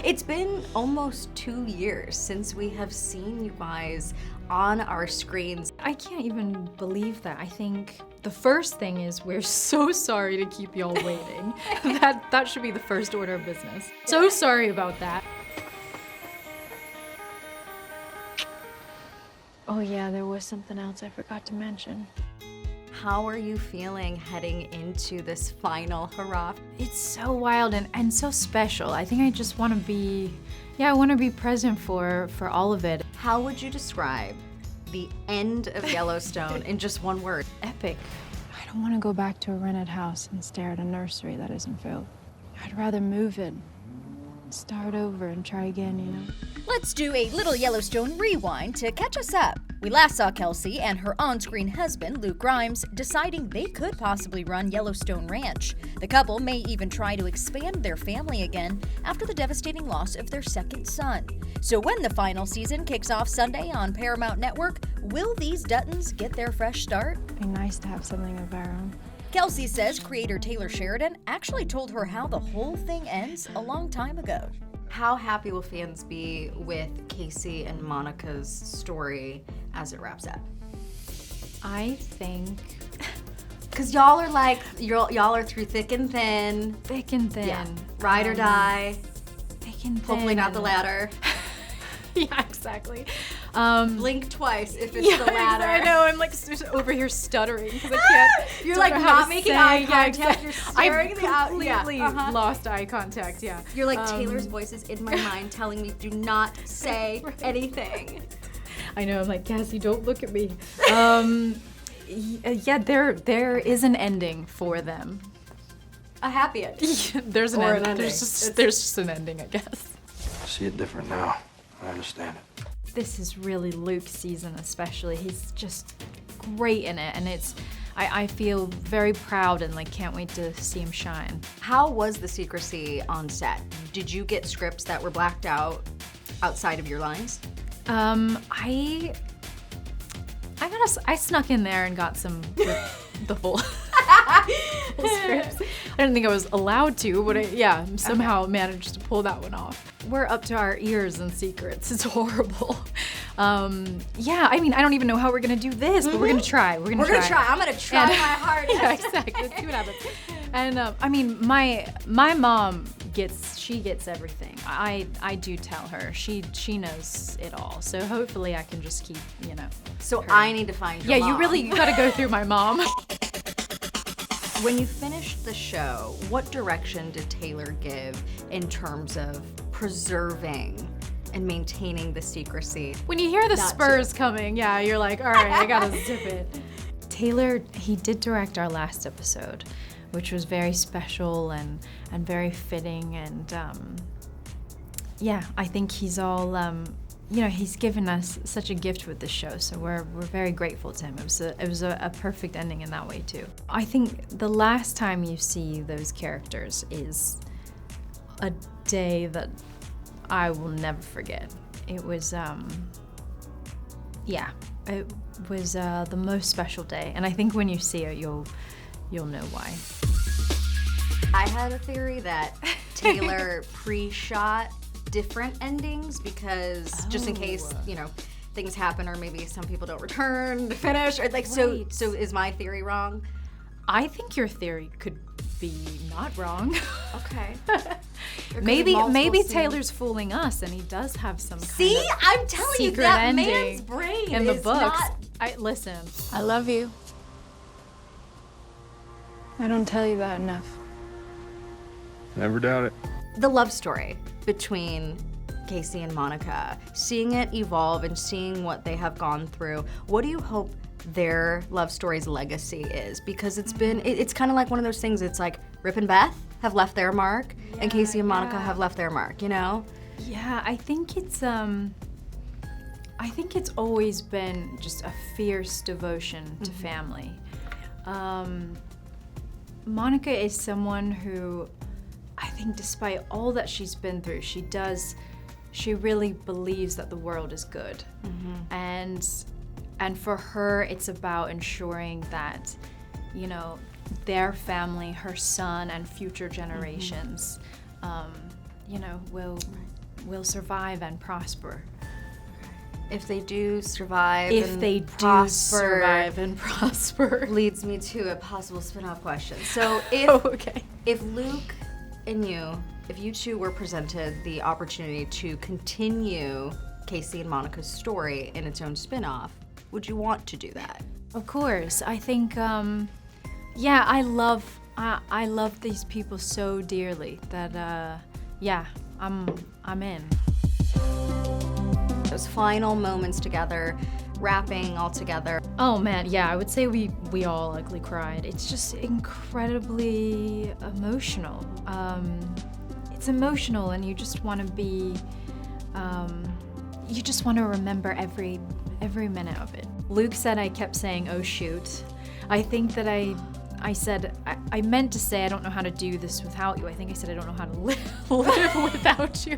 It's been almost 2 years since we have seen you guys on our screens. I can't even believe that. I think the first thing is we're so sorry to keep y'all waiting. That should be the first order of business. So sorry about that. Oh yeah, there was something else I forgot to mention. How are you feeling heading into this final hurrah? It's so wild and so special. I think I just want to be, I want to be present for all of it. How would you describe the end of Yellowstone in just one word? Epic. I don't want to go back to a rented house and stare at a nursery that isn't filled. I'd rather move it, start over and try again, you know? Let's do a little Yellowstone rewind to catch us up. We last saw Kelsey and her on-screen husband, Luke Grimes, deciding they could possibly run Yellowstone Ranch. The couple may even try to expand their family again after the devastating loss of their second son. So when the final season kicks off Sunday on Paramount Network, will these Duttons get their fresh start? It'd be nice to have something of our own. Kelsey says creator Taylor Sheridan actually told her how the whole thing ends a long time ago. How happy will fans be with Kayce and Monica's story as it wraps up? I think Because y'all are like, y'all are through thick and thin. thick and thin. Yeah. Ride or die. Thick and thin. Hopefully not the latter. Yeah, exactly. Blink twice if it's the latter. I know. I'm like over here stuttering because I can't. You're don't like know how not to making say. eye Yeah, contact. exactly. You're staring I've the out. completely Yeah. lost eye contact. Yeah. You're like, Taylor's voice is in my mind telling me, do not say anything. I know. I'm like, Cassie, don't look at me. Yeah, there is an ending for them. A happy ending. There's an Or ending. an ending. There's just an ending, I guess. I see it different now. I understand it. This is really Luke's season, especially. He's just great in it, and I feel very proud and like can't wait to see him shine. How was the secrecy on set? Did you get scripts that were blacked out outside of your lines? I snuck in there and got some the full scripts. I didn't think I was allowed to, but I somehow managed to pull that one off. We're up to our ears in secrets. It's horrible. I mean, I don't even know how we're gonna do this, but we're gonna try. We're gonna try. I'm gonna try my hardest. Yeah, exactly. Let's see what happens. And I mean, my mom gets everything. I do tell her. She knows it all. So hopefully I can just keep, So her. I need to find your mom. You really gotta go through my mom. When you finished the show, what direction did Taylor give in terms of preserving and maintaining the secrecy? When you hear the spurs coming, you're like, all right, I gotta zip it. Taylor, he did direct our last episode, which was very special and very fitting, and I think he's all, he's given us such a gift with this show, so we're very grateful to him. It was a perfect ending in that way too. I think the last time you see those characters is a day that I will never forget. It was, it was the most special day, and I think when you see it, you'll know why. I had a theory that Taylor pre-shot different endings because just in case, things happen or maybe some people don't return to finish or so is my theory wrong? I think your theory could be not wrong. Okay. Maybe Taylor's fooling us and he does have some kind of I'm telling you, secret that ending man's brain in the is books. not... Listen. I love you. I don't tell you that enough. Never doubt it. The love story between Kayce and Monica, seeing it evolve and seeing what they have gone through, what do you hope their love story's legacy is? Because it's kind of like one of those things, it's like Rip and Beth have left their mark and Kayce and Monica have left their mark, Yeah, I think it's always been just a fierce devotion to family. Monica is someone who, I think despite all that she's been through, she really believes that the world is good. And for her, it's about ensuring that, their family, her son, and future generations, will will survive and prosper. If they do survive If and they prosper, do survive and prosper. leads me to a possible spin-off question. So if Luke and if you two were presented the opportunity to continue Kayce and Monica's story in its own spin-off, would you want to do that? Of course. I think, I love these people so dearly that, I'm in. Those final moments together, wrapping all together. Oh man, yeah, I would say we all ugly cried. It's just incredibly emotional. It's emotional, and you just want to be, you just want to remember every minute of it. Luke said I kept saying, "Oh shoot." I think that I meant to say I don't know how to do this without you. I think I said I don't know how to live without you.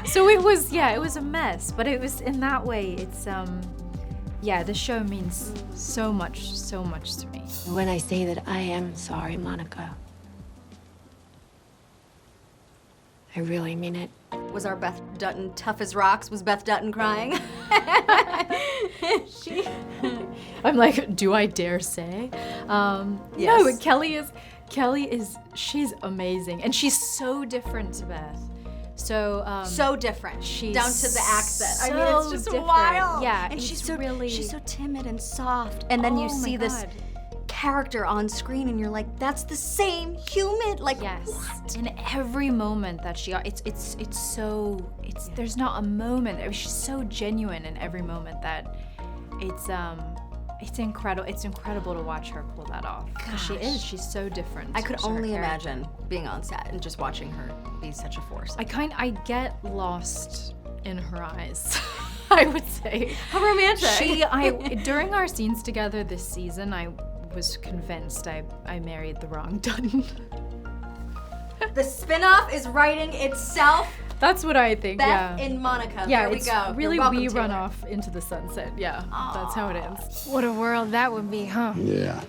So it was a mess, but it was in that way. It's the show means so much to me. When I say that I am sorry, Monica, I really mean it. Was our Beth Duncan tough as rocks? Was Beth Duncan crying? I'm like, do I dare say? Yes. No, but Kelly is, she's amazing. And she's so different to Beth. So different. She's down to the accent. I so mean, it's just different. wild. Yeah, and it's she's so really... she's so timid and soft. And then you Oh my see this God. character on screen, and you're like, that's the same human. Like, Yes. what? In every moment that she, there's not a moment. I mean, she's so genuine in every moment that it's incredible. It's incredible to watch her pull that off. 'Cause she is. She's so different. I could to her only character. imagine being on set and just watching her be such a force. I get lost in her eyes. I would say. How romantic. During our scenes together this season, I was convinced I married the wrong Dutton. The spin-off is writing itself. That's what I think. Beth yeah. and Monica. Yeah, there we it's go. really You're welcome, we run Taylor. off into the sunset. Yeah, that's how it ends. What a world that would be, huh? Yeah.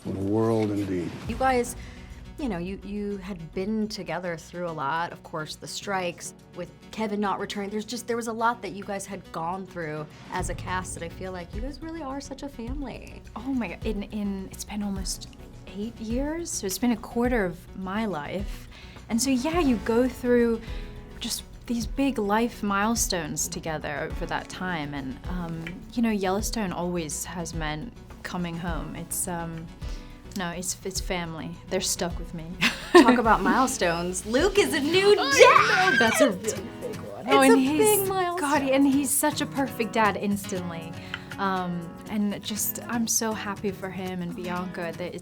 What a world indeed. You guys, you had been together through a lot. Of course, the strikes, with Kevin not returning. There was a lot that you guys had gone through as a cast that I feel like you guys really are such a family. Oh my God! It's been almost 8 years, so it's been a quarter of my life, and so you go through just these big life milestones together over that time, and Yellowstone always has meant coming home. It's it's family. They're stuck with me. Talk about milestones. Luke is a new dad. That's a really big one. It's a big milestone. God, and he's such a perfect dad instantly. And just, I'm so happy for him and Bianca that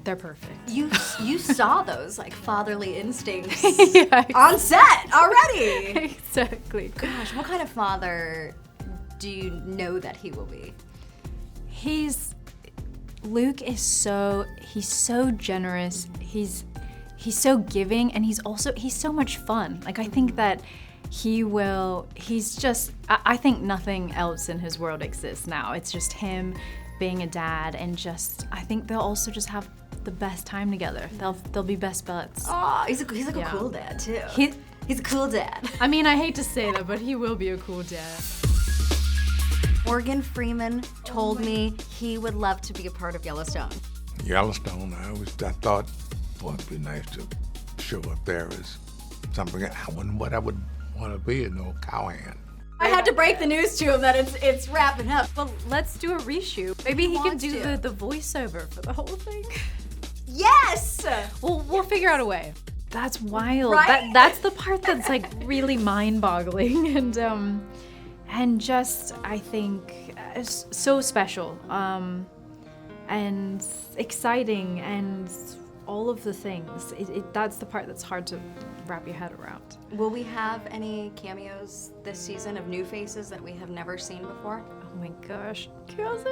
they're perfect. You saw those like fatherly instincts Yeah, on set already. Exactly. Gosh, what kind of father do you know that he will be? Luke is he's so generous. He's so giving, and he's so much fun. Like, I think that I think nothing else in his world exists now. It's just him being a dad, and I think they'll also just have the best time together. They'll be best buds. Oh, he's like a cool dad too. He's a cool dad. I mean, I hate to say that, but he will be a cool dad. Morgan Freeman told me he would love to be a part of Yellowstone. Yellowstone, I thought, boy, it'd be nice to show up there as something what I would want to be, cowhand. I had to break the news to him that it's wrapping up. Well, let's do a reshoot. Maybe he can wants do to. the voiceover for the whole thing. Yes! We'll figure out a way. That's wild. Right? That's the part that's like really mind-boggling and just, I think, so special and exciting and all of the things. That's the part that's hard to wrap your head around. Will we have any cameos this season of new faces that we have never seen before? Oh my gosh, Kelsey.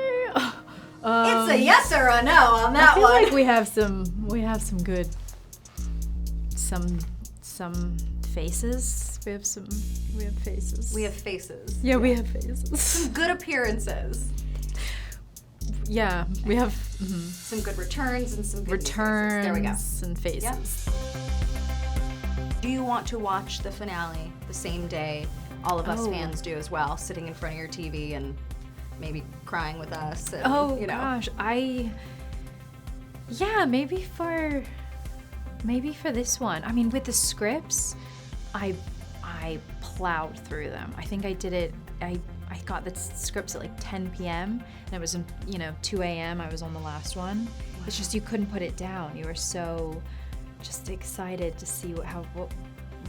It's a yes or a no on that I feel one. like we have some good some faces. We have faces. We have faces. Yeah, we have faces. Some good appearances. Yeah, we have Some good returns and some good new faces. returns There we go. and faces. Do you want to watch the finale the same day all of us fans do as well, sitting in front of your TV and maybe crying with us? And, Gosh, maybe for this one. I mean, with the scripts, I plowed through them. I think I did it. I got the scripts at like 10 p.m. and it was 2 a.m. I was on the last one. It's just you couldn't put it down. You were so just excited to see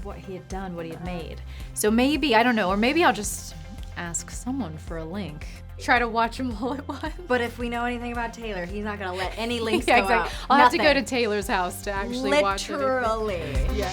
what he had done, what he had made. So maybe, I don't know, or maybe I'll just ask someone for a link. Try to watch them all at once. But if we know anything about Taylor, he's not gonna let any links Yeah, go exactly. out. I'll have to go Nothing. to Taylor's house to actually watch it. Literally. Yeah.